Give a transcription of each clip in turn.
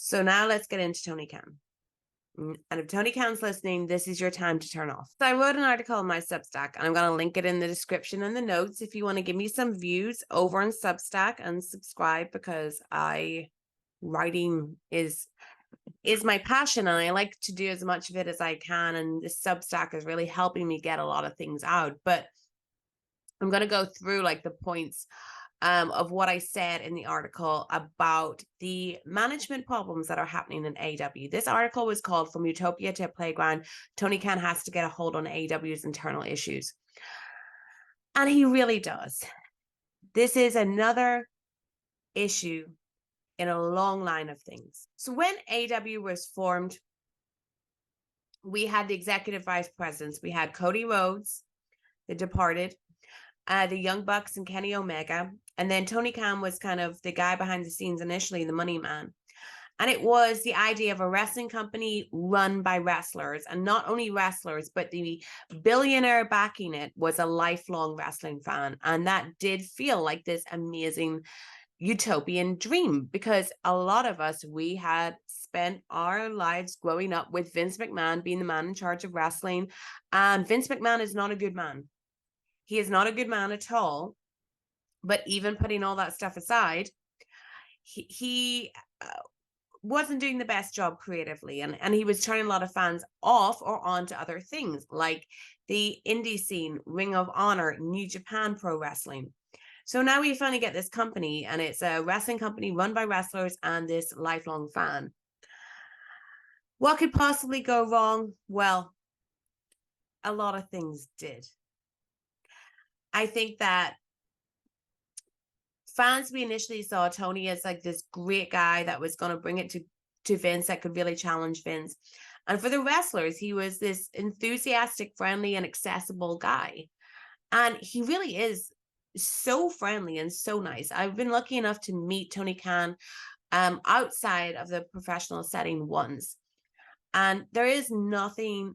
So now let's get into Tony Khan. And if Tony Khan's listening, this is your time to turn off. So I wrote an article on my Substack, and I'm going to link it in the description and the notes if you want to give me some views over on Substack and subscribe, because writing is my passion, and I like to do as much of it as I can. And this Substack is really helping me get a lot of things out. But I'm going to go through like the points of what I said in the article about the management problems that are happening in AEW. This article was called From Utopia to a Playground. Tony Khan has to get a hold on AEW's internal issues. And he really does. This is another issue in a long line of things. So when AEW was formed, we had the executive vice presidents. We had Cody Rhodes, The Departed, the Young Bucks and Kenny Omega. And then Tony Khan was kind of the guy behind the scenes initially, the money man. And it was the idea of a wrestling company run by wrestlers, and not only wrestlers, but the billionaire backing it was a lifelong wrestling fan. And that did feel like this amazing utopian dream, because a lot of us, we had spent our lives growing up with Vince McMahon being the man in charge of wrestling. And Vince McMahon is not a good man. He is not a good man at all. But even putting all that stuff aside, he wasn't doing the best job creatively. And he was turning a lot of fans off or on to other things like the indie scene, Ring of Honor, New Japan Pro Wrestling. So now we finally get this company, and it's a wrestling company run by wrestlers and this lifelong fan. What could possibly go wrong? Well, a lot of things did. I think that fans, we initially saw Tony as like this great guy that was going to bring it to Vince, that could really challenge Vince. And for the wrestlers, he was this enthusiastic, friendly, and accessible guy. And he really is so friendly and so nice. I've been lucky enough to meet Tony Khan outside of the professional setting once. And there is nothing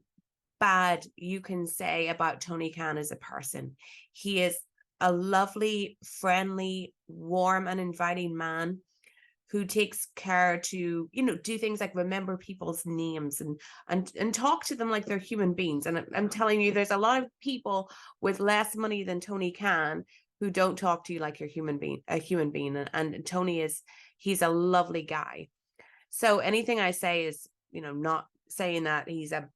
bad you can say about Tony Khan as a person. He is a lovely, friendly, warm, and inviting man who takes care to, do things like remember people's names and talk to them like they're human beings. And I'm telling you, there's a lot of people with less money than Tony Khan who don't talk to you like you're a human being. And Tony he's a lovely guy. So anything I say is, not saying that he's a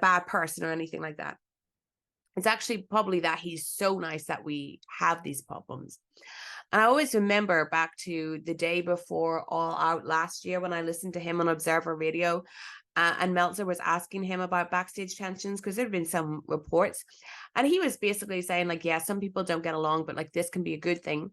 bad person or anything like that. It's actually probably that he's so nice that we have these problems. And I always remember back to the day before All Out last year when I listened to him on Observer Radio, and Meltzer was asking him about backstage tensions, because there had been some reports. And he was basically saying, like, yeah, some people don't get along, but like this can be a good thing.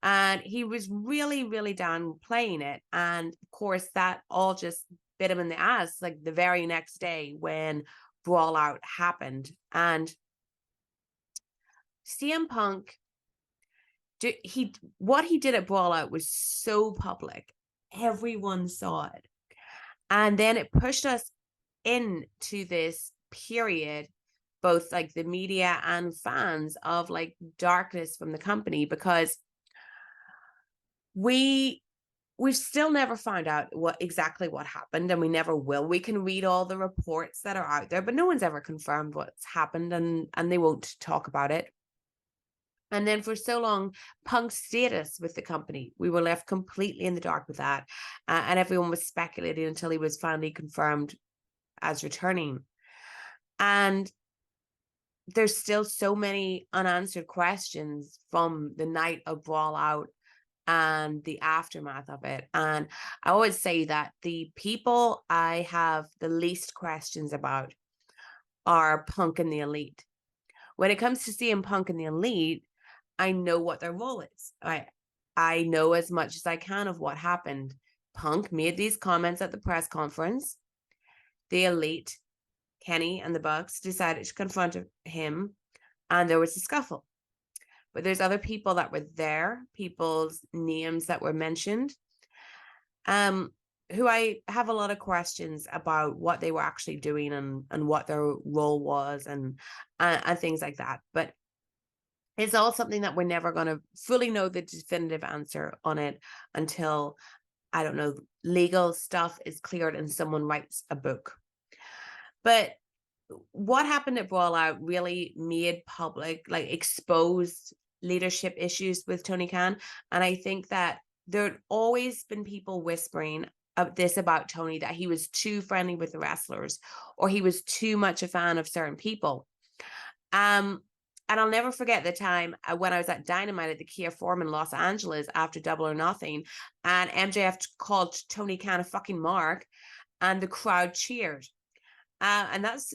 And he was really, really downplaying it. And of course, that all just bit him in the ass, like the very next day when Brawl Out happened. And CM Punk, what he did at Brawl Out was so public. Everyone saw it. And then it pushed us into this period, both like the media and fans, of like darkness from the company, because we've still never found out exactly what happened, and we never will. We can read all the reports that are out there, but no one's ever confirmed what's happened, and they won't talk about it. And then for so long, Punk's status with the company, we were left completely in the dark with that. And everyone was speculating until he was finally confirmed as returning. And there's still so many unanswered questions from the night of Brawl Out and the aftermath of it. And I always say that the people I have the least questions about are Punk and the Elite. When it comes to CM Punk and the Elite, I know what their role is. I know as much as I can of what happened. Punk made these comments at the press conference. The Elite, Kenny and the Bucks, decided to confront him, and there was a scuffle. But there's other people that were there, people's names that were mentioned, who I have a lot of questions about what they were actually doing and what their role was and things like that. But it's all something that we're never going to fully know the definitive answer on it until I don't know, legal stuff is cleared and someone writes a book. But what happened at Brawl Out really made public, like exposed leadership issues with Tony Khan. And I think that there'd always been people whispering this about Tony, that he was too friendly with the wrestlers or he was too much a fan of certain people. And I'll never forget the time when I was at Dynamite at the Kia Forum in Los Angeles after Double or Nothing, and MJF called Tony Khan a fucking mark, and the crowd cheered. And that's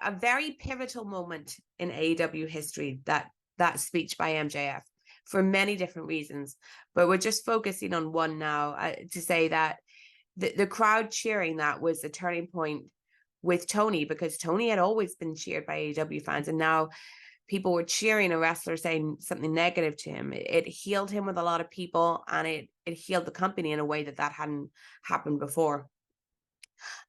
a very pivotal moment in AEW history, that speech by MJF, for many different reasons. But we're just focusing on one now, to say that the crowd cheering that was a turning point with Tony, because Tony had always been cheered by AEW fans, and now people were cheering a wrestler saying something negative to him. It healed him with a lot of people, and it healed the company in a way that hadn't happened before.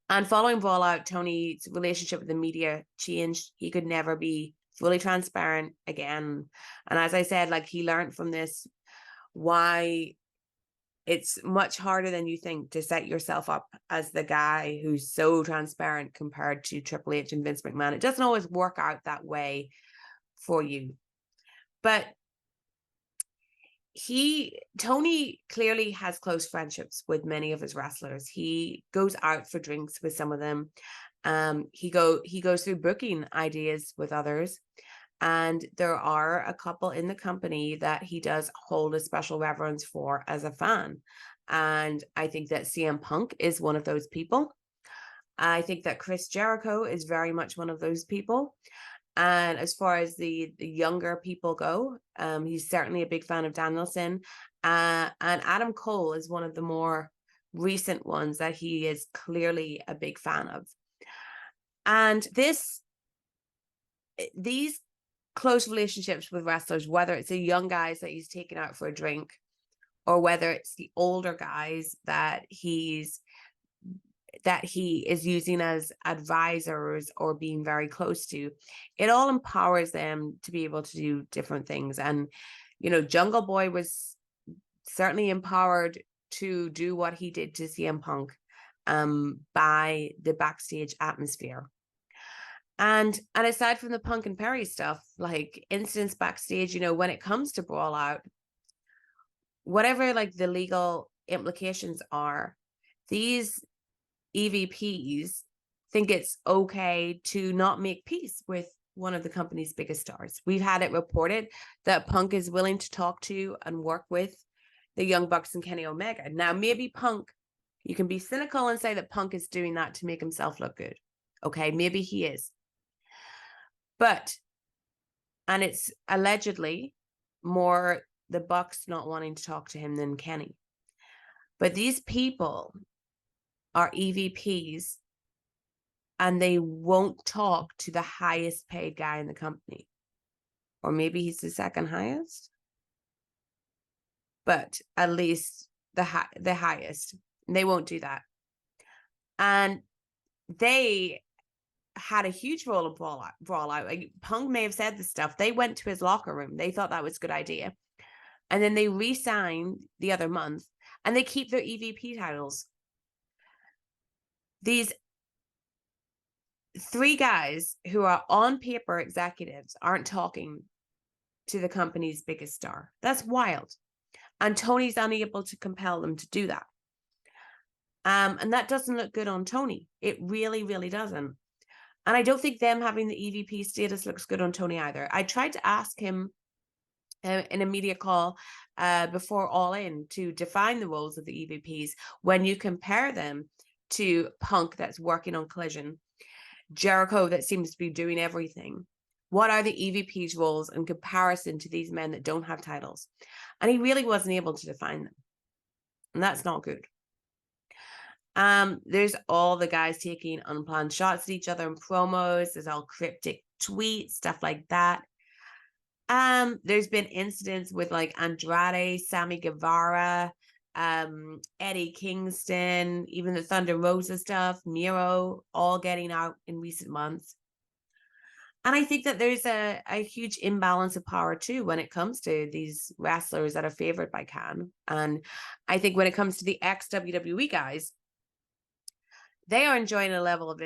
And following Brawl Out, Tony's relationship with the media changed. He could never be fully transparent again. And as I said, like, he learned from this why it's much harder than you think to set yourself up as the guy who's so transparent compared to Triple H and Vince McMahon. It doesn't always work out that way for you. But Tony clearly has close friendships with many of his wrestlers. He goes out for drinks with some of them. He goes through booking ideas with others. And there are a couple in the company that he does hold a special reverence for as a fan. And I think that CM Punk is one of those people. I think that Chris Jericho is very much one of those people. And as far as the younger people go, he's certainly a big fan of Danielson. And Adam Cole is one of the more recent ones that he is clearly a big fan of. And these close relationships with wrestlers, whether it's the young guys that he's taken out for a drink, or whether it's the older guys that he is using as advisors or being very close to, it all empowers them to be able to do different things. And, you know, Jungle Boy was certainly empowered to do what he did to CM Punk by the backstage atmosphere. And aside from the Punk and Perry stuff, like incidents backstage, you know, when it comes to Brawl Out, whatever like the legal implications are, these EVPs think it's okay to not make peace with one of the company's biggest stars. We've had it reported that Punk is willing to talk to and work with the Young Bucks and Kenny Omega. Now, maybe Punk, you can be cynical and say that Punk is doing that to make himself look good. Okay, maybe he is. But, and it's allegedly more the Bucks not wanting to talk to him than Kenny. But these people are EVPs, and they won't talk to the highest paid guy in the company. Or maybe he's the second highest. But at least the highest. They won't do that. And they had a huge role in Brawl Out. Like, Punk may have said this stuff. They went to his locker room. They thought that was a good idea. And then they re-signed the other month, and they keep their EVP titles. These 3 guys who are on paper executives aren't talking to the company's biggest star. That's wild. And Tony's unable to compel them to do that. And that doesn't look good on Tony. It really, really doesn't. And I don't think them having the EVP status looks good on Tony either. I tried to ask him in a media call before All In to define the roles of the EVPs when you compare them to Punk, that's working on Collision, Jericho, that seems to be doing everything. What are the EVP's roles in comparison to these men that don't have titles? And he really wasn't able to define them. And that's not good. There's all the guys taking unplanned shots at each other in promos. There's all cryptic tweets, stuff like that. There's been incidents with like Andrade, Sammy Guevara, Eddie Kingston, even the Thunder Rosa stuff, Miro, all getting out in recent months. And I think that there's a huge imbalance of power too when it comes to these wrestlers that are favored by Khan. And I think when it comes to the ex-WWE guys, they are enjoying a level of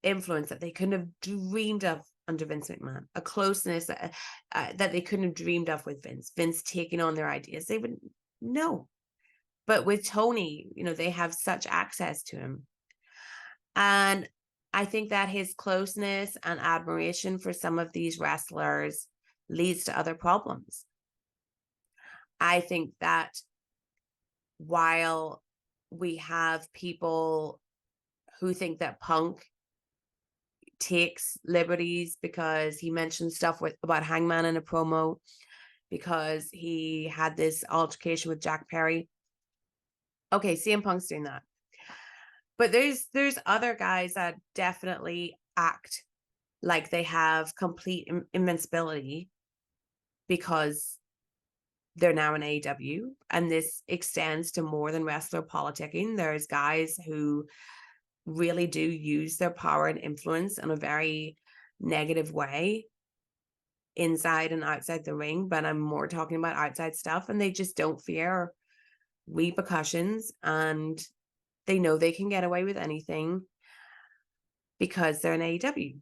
influence that they couldn't have dreamed of under Vince McMahon, a closeness that they couldn't have dreamed of with Vince taking on their ideas. They would no. But with Tony, they have such access to him. And I think that his closeness and admiration for some of these wrestlers leads to other problems. I think that while we have people who think that Punk takes liberties because he mentioned stuff about Hangman in a promo, because he had this altercation with Jack Perry. Okay, CM Punk's doing that. But there's other guys that definitely act like they have complete invincibility because they're now in AEW, and this extends to more than wrestler politicking. There's guys who really do use their power and influence in a very negative way inside and outside the ring, but I'm more talking about outside stuff, and they just don't fear repercussions, and they know they can get away with anything because they're in AEW.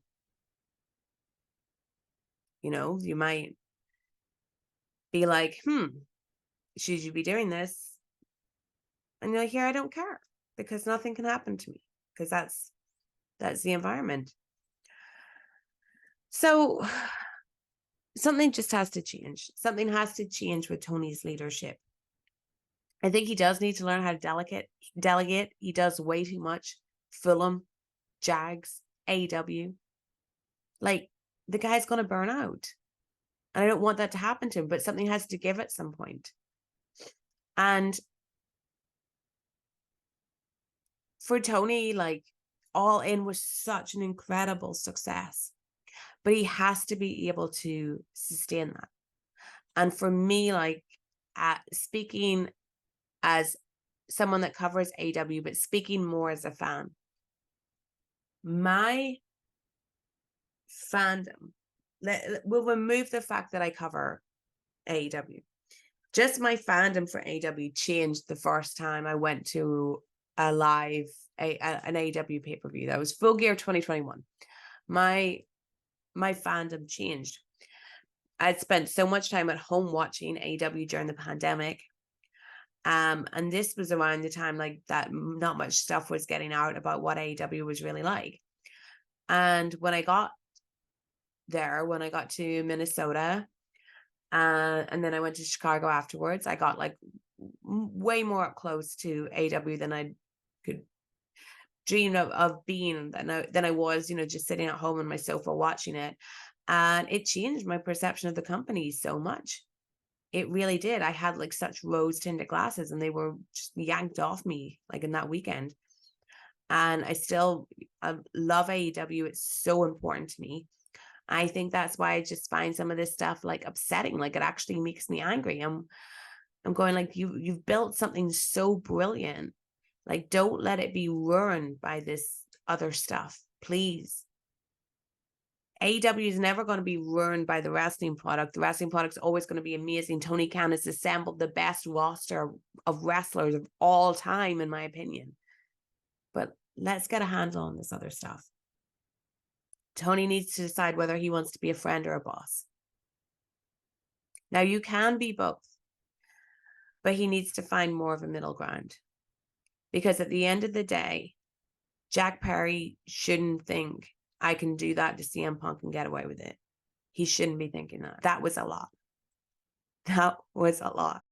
You might be like, should you be doing this? And you're like, here, I don't care, because nothing can happen to me, because that's the environment. So something just has to change. Something has to change with Tony's leadership. I think he does need to learn how to delegate. He does way too much. Fulham, Jags, AEW. Like, the guy's going to burn out. And I don't want that to happen to him, but something has to give at some point. And for Tony, like, All In was such an incredible success, but he has to be able to sustain that. And for me, like, speaking as someone that covers AEW, but speaking more as a fan, my fandom, we'll remove the fact that I cover AEW. Just my fandom for AEW changed the first time I went to a live an AEW pay-per-view. That was Full Gear 2021. My fandom changed. I'd spent so much time at home watching AEW during the pandemic. And this was around the time like that not much stuff was getting out about what AEW was really like. And when I got to Minnesota, and then I went to Chicago afterwards, I got like way more up close to AEW than I could dream of being than I was, just sitting at home on my sofa watching it. And it changed my perception of the company so much. It really did. I had like such rose-tinted glasses, and they were just yanked off me like in that weekend. And I still love AEW. It's so important to me. I think that's why I just find some of this stuff like upsetting. Like, it actually makes me angry. I'm going like, you've built something so brilliant. Like, don't let it be ruined by this other stuff, please. AEW is never going to be ruined by the wrestling product. The wrestling product is always going to be amazing. Tony Khan has assembled the best roster of wrestlers of all time, in my opinion. But let's get a handle on this other stuff. Tony needs to decide whether he wants to be a friend or a boss. Now, you can be both, but he needs to find more of a middle ground. Because at the end of the day, Jack Perry shouldn't think, I can do that to CM Punk and get away with it. He shouldn't be thinking that. That was a lot. That was a lot.